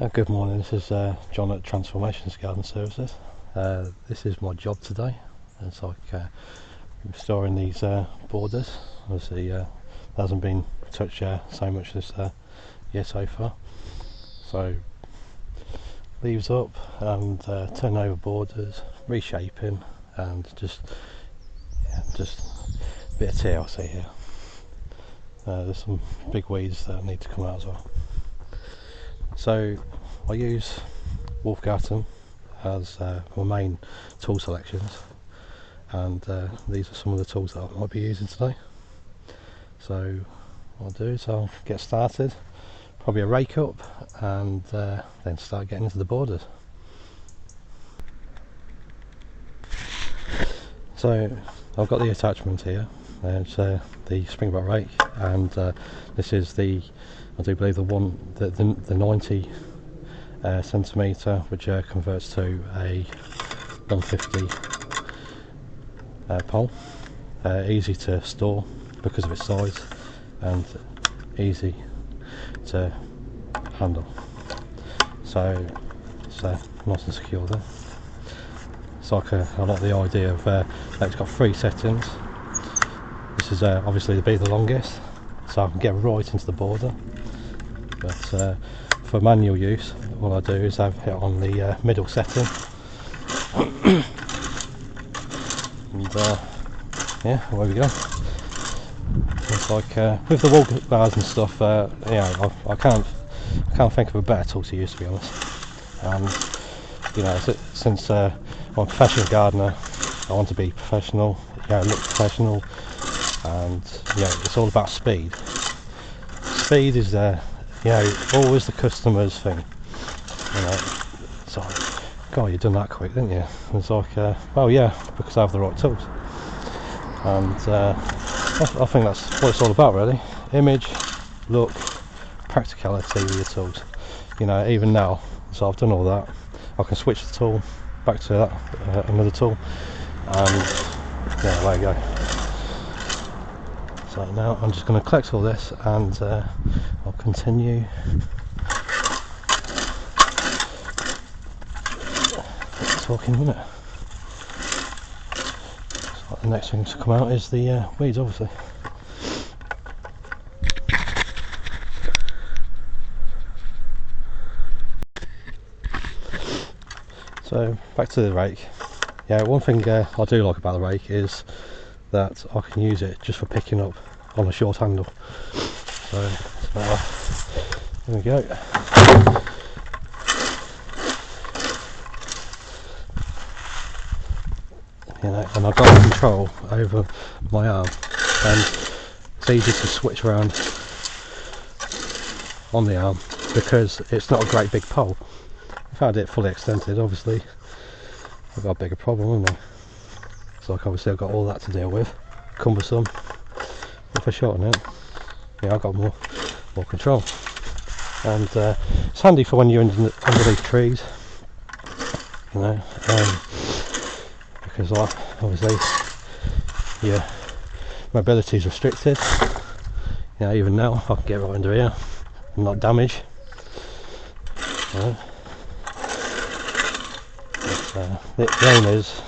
Good morning, this is John at Transformations Garden Services. This is my job today. It's like restoring these borders. Obviously there hasn't been touched so much this year so far. So leaves up and turning over borders, reshaping, and just a bit of TLC here. There's some big weeds that need to come out as well. So I use Garten as my main tool selections, and these are some of the tools that I might be using today. So what I'll do is I'll get started, probably a rake up, and then start getting into the borders. So I've got the attachment here. It's the springboard rake, and this is I do believe the 90 centimetre, which converts to a 150 pole. Easy to store because of its size, and easy to handle. So it's nice and secure there. It's like I like the idea of that it's got 3 settings. This is obviously to be the longest, so I can get right into the border. But for manual use, all I do is have it on the middle setting. And yeah, away we go. It's like with the wall bars and stuff, yeah, I can't think of a better tool to use, to be honest. You know, since I'm a professional gardener, I want to be professional, look professional, and it's all about speed. Speed is always the customer's thing. It's like, God, you've done that quick, didn't you? It's like, well, yeah, because I have the right tools. And I think that's what it's all about, really. Image, look, practicality with your tools. Even now, so I've done all that, I can switch the tool back to that another tool, and yeah, there you go. So now I'm just going to collect all this, and I'll continue talking in a minute. So the next thing to come out is the weeds, obviously. So back to the rake. One thing I do like about the rake is that I can use it just for picking up on a short handle. So there we go. And I've got control over my arm, and it's easy to switch around on the arm because it's not a great big pole. If I had it fully extended, obviously I've got a bigger problem, haven't I? So obviously I've got all that to deal with, cumbersome. If I shorten it, I've got more control, and it's handy for when you're underneath trees, because obviously your mobility is restricted. Even now I can get right under here and not damage. The aim is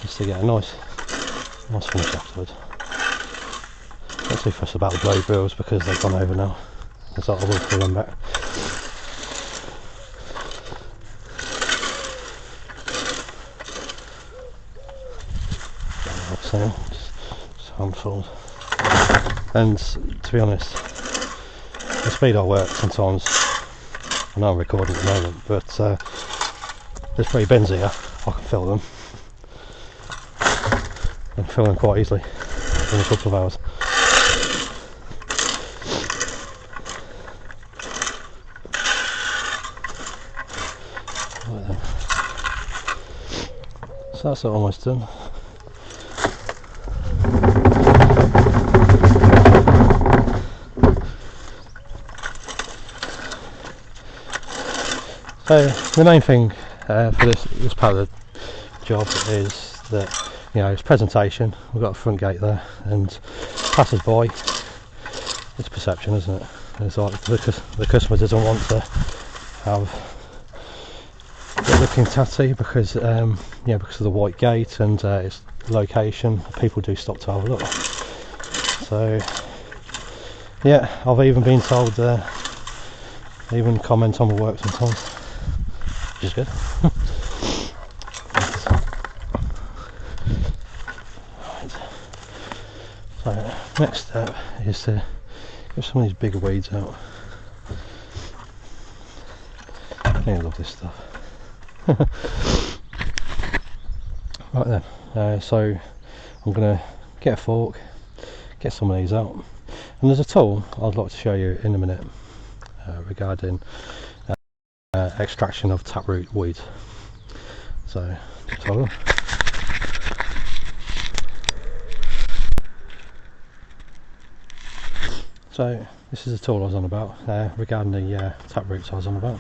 just to get a nice finish afterwards. Not too fussed about the blade bills because they've gone over now. It's like I will pull them back. So just handfuls. And to be honest, the speed I work sometimes, I know I'm recording at the moment, but there's 3 bins here. I can fill them. I can fill them quite easily in a couple of hours. So that's almost done. So the main thing for this part of the job is that it's presentation. We've got a front gate there, and passers by, it's perception, isn't it? It's like the customer doesn't want to have it looking tatty because yeah, because of the white gate and its location. People do stop to have a look. So yeah, I've even been told even comment on the work sometimes, which is good. Right. So next step is to get some of these bigger weeds out. I love this stuff. Right then, so I'm going to get a fork, get some of these out, and there's a tool I'd like to show you in a minute regarding extraction of taproot weeds. So just hold on. So this is the tool I was on about regarding the taproots I was on about.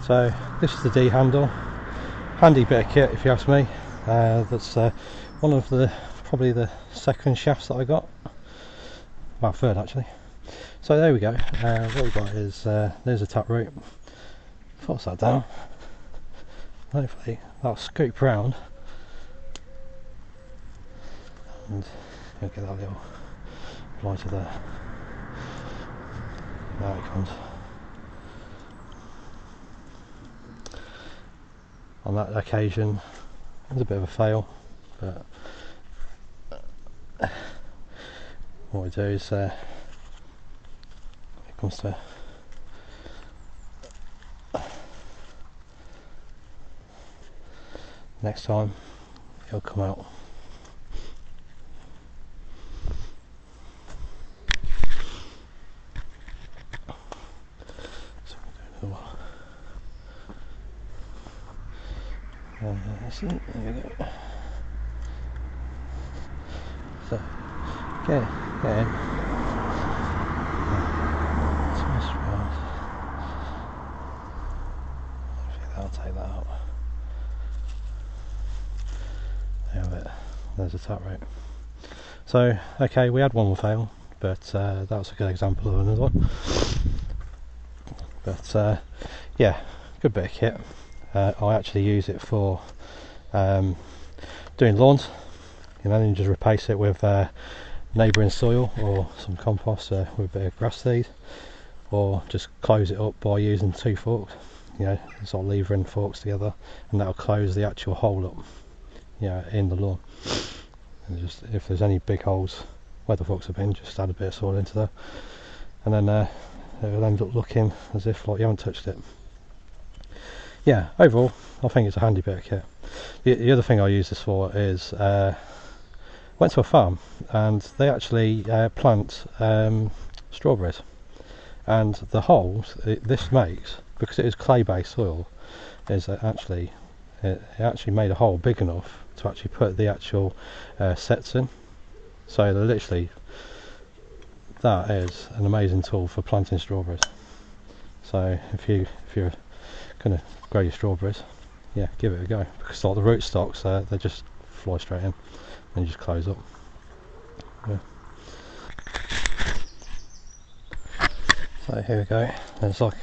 So this is the D handle, handy bit of kit if you ask me. That's one of the probably the second shafts that I got, well, third actually. So there we go. What we've got is there's a taproot. Force that down. Hopefully that'll scoop round and you'll get that little lighter there. There it comes. On that occasion it was a bit of a fail, but what we do is when it comes to next time it'll come out. So we'll do another one. That's it, there we go. So get in. Twist round. I think that'll take that out. There we have it. There's a taproot. So okay, we had one more fail, but that was a good example of another one. But yeah, good bit of kit. I actually use it for doing lawns, you know, and just replace it with neighbouring soil or some compost with a bit of grass seed, or just close it up by using two forks, you know, sort of levering forks together, and that'll close the actual hole up, you know, in the lawn. And just if there's any big holes where the forks have been, just add a bit of soil into there, and then it'll end up looking as if like you haven't touched it. Yeah, overall I think it's a handy bit of kit. The other thing I use this for is went to a farm and they actually plant strawberries, and the holes this makes, because it is clay based soil, is actually it actually made a hole big enough to actually put the actual sets in. So they're literally, that is an amazing tool for planting strawberries. So if you're going to grow your strawberries, yeah, give it a go, because like the root stocks they just fly straight in and you just close up. Yeah. So here we go. There's like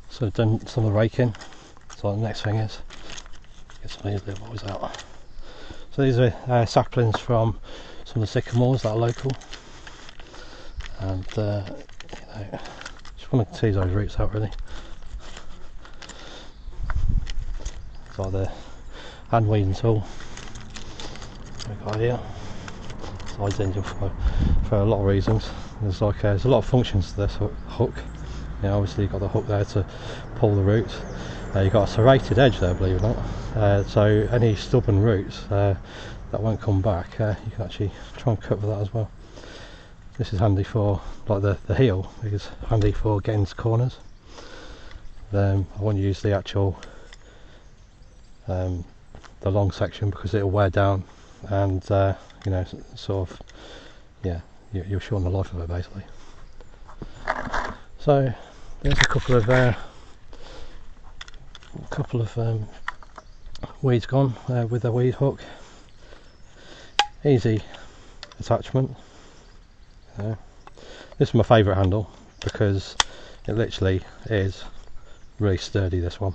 sort of done some of the raking. So the next thing is get some of these little boys out. So these are saplings from some of the sycamores that are local, and you know, just want to tease those roots out really. So the hand weeding tool we've got here, sides engine for a lot of reasons. There's like there's a lot of functions to this hook. You know, obviously you've got the hook there to pull the roots. You've got a serrated edge there, believe it or not. So any stubborn roots that won't come back, you can actually try and cut with that as well. This is handy for, like the heel is handy for getting to corners. I want to use the actual the long section because it'll wear down, and you know, sort of, yeah, you'll shorten the life of it basically. So there's a couple of weeds gone with a weed hook. Easy attachment. This is my favourite handle because it literally is really sturdy, this one.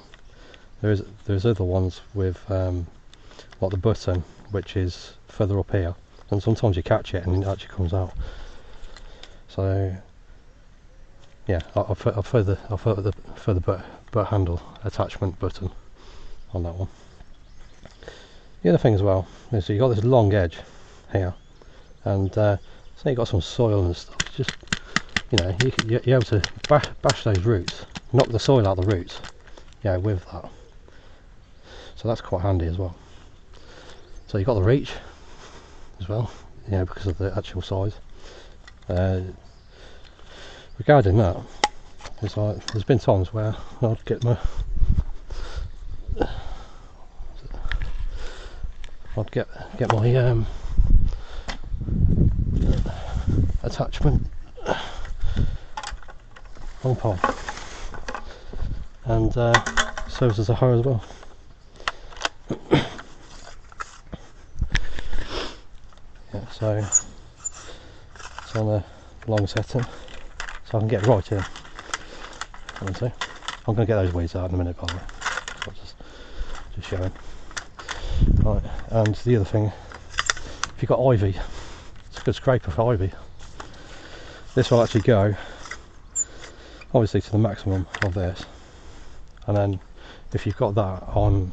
There's other ones with like the button, which is further up here, and sometimes you catch it and it actually comes out. So yeah, I'll put the butt handle attachment button on that one. The other thing as well is you've got this long edge here, and say you've got some soil and stuff, just, you know, you're able to bash those roots, knock the soil out of the roots, yeah, with that. So that's quite handy as well. So you've got the reach as well, you know, because of the actual size. Regarding that, it's like, there's been times where I'd get my attachment on pole, and serves as a hoe as well. Yeah, so it's on a long setting, so I can get right in. I'm going to get those weeds out in a minute, by the way. So just showing. Right, and the other thing, if you've got ivy, it's a good scraper for ivy. This will actually go obviously to the maximum of this, and then if you've got that on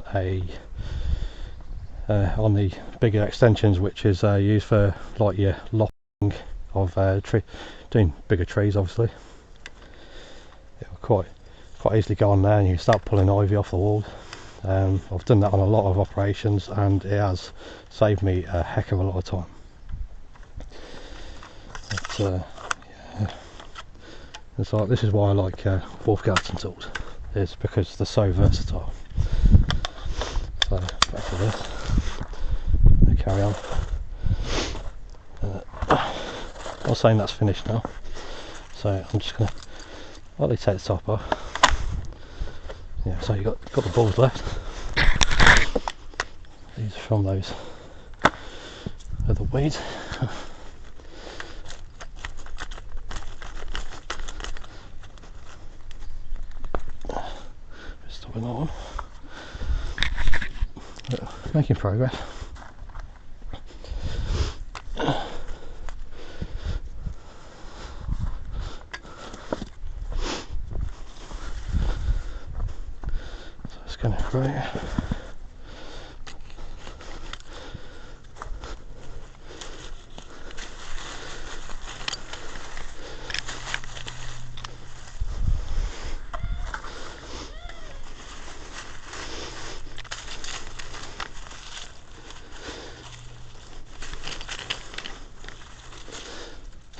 the bigger extensions, which is used for like your lopping of doing bigger trees, obviously, it will quite easily go on there, and you start pulling ivy off the walls. I've done that on a lot of operations, and it has saved me a heck of a lot of time. But, yeah. It's like, this is why I like Wolf Garten tools, is because they're so versatile. So back to this. We'll carry on. I was saying that's finished now, so I'm just going to lightly take the top off. Yeah, so you've got the balls left. These are from those other weeds. Just stopping that one. But making progress. Going through. Got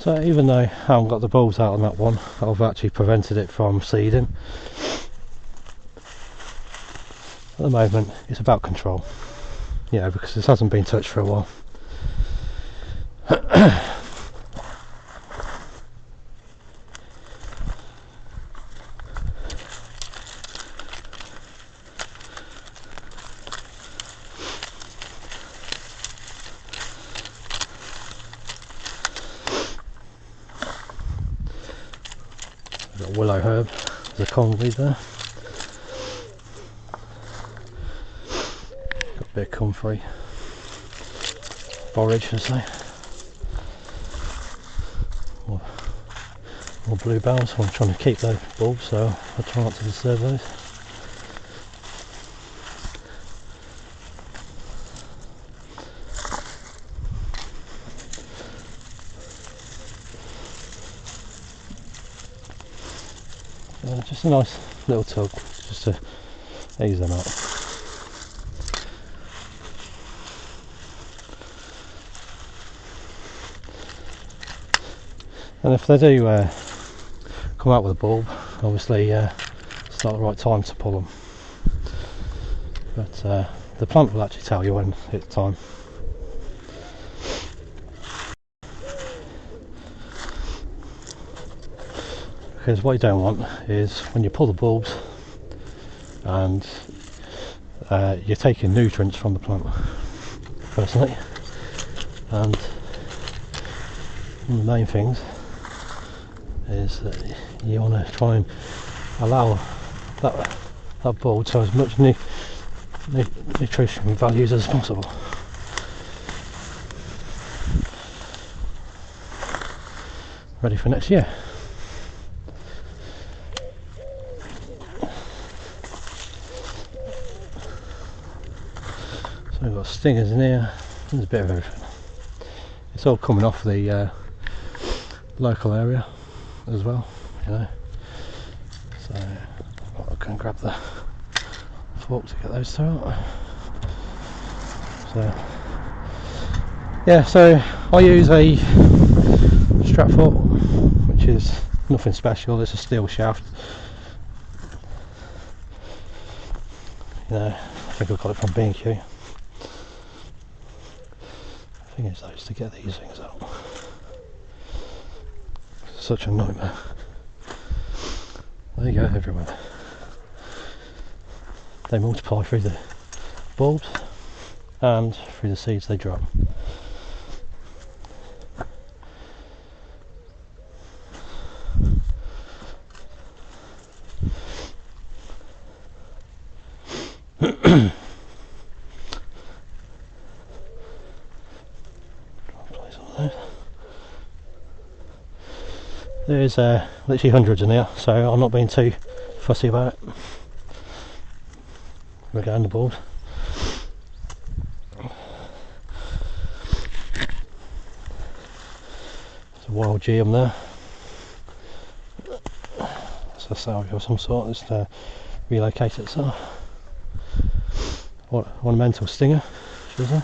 So even though I haven't got the bulbs out on that one, I've actually prevented it from seeding. At the moment it's about control, yeah, because this hasn't been touched for a while. We've got willow herb, there's a conweed there. Bit of comfrey, borage, I say. More bluebells. I'm trying to keep those bulbs, so I try not to disturb those. Just a nice little tug, just to ease them out. And if they do come out with a bulb, obviously it's not the right time to pull them. But the plant will actually tell you when it's time. Because what you don't want is when you pull the bulbs and you're taking nutrients from the plant, personally. And one of the main things is that you want to try and allow that bulb to as much nutrition values as possible. Ready for next year. So we've got stingers in here. There's a bit of everything. It's all coming off the local area as well, you know. So I can grab the fork to get those two out. So yeah, so I use a strap fork, which is nothing special. It's a steel shaft. You know, I think I got it from B&Q. The thing is though, is to get these things out. It's such a nightmare. There you go, everywhere. They multiply through the bulbs and through the seeds they drop. There's literally hundreds in here, so I'm not being too fussy about it. We're going the board. There's a wild geum there. It's a salvia of some sort. Just relocate itself. Ornamental stinger, should I say.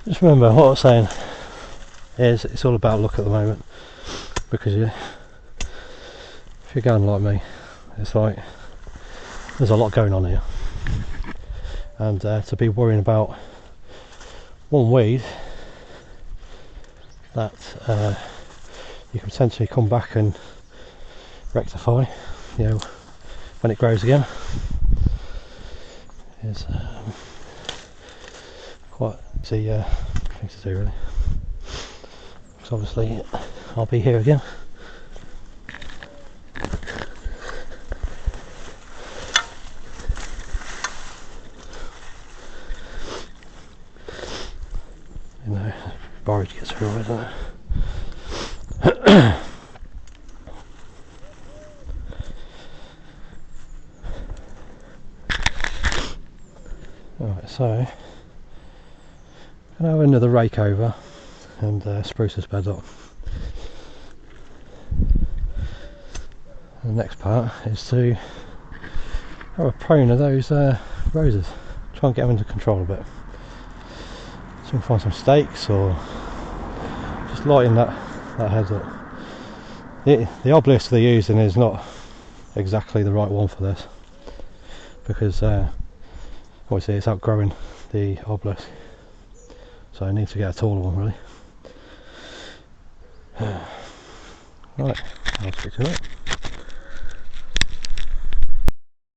Just remember what I was saying is it's all about luck at the moment, because if you're going like me, it's like there's a lot going on here, and to be worrying about one weed that you can potentially come back and rectify, you know, when it grows again, is quite easy thing to do, really. Because obviously I'll be here again. You know, borage gets through, isn't it? Alright, so I'm going to have another rake over and spruce this bed up. And the next part is to have a prune of those roses. Try and get them under control a bit. So we can find some stakes or just lighten that head up. The obelisk they're using is not exactly the right one for this, because obviously it's outgrowing the obelisk, so I need to get a taller one, really. Right, I'll stick to it.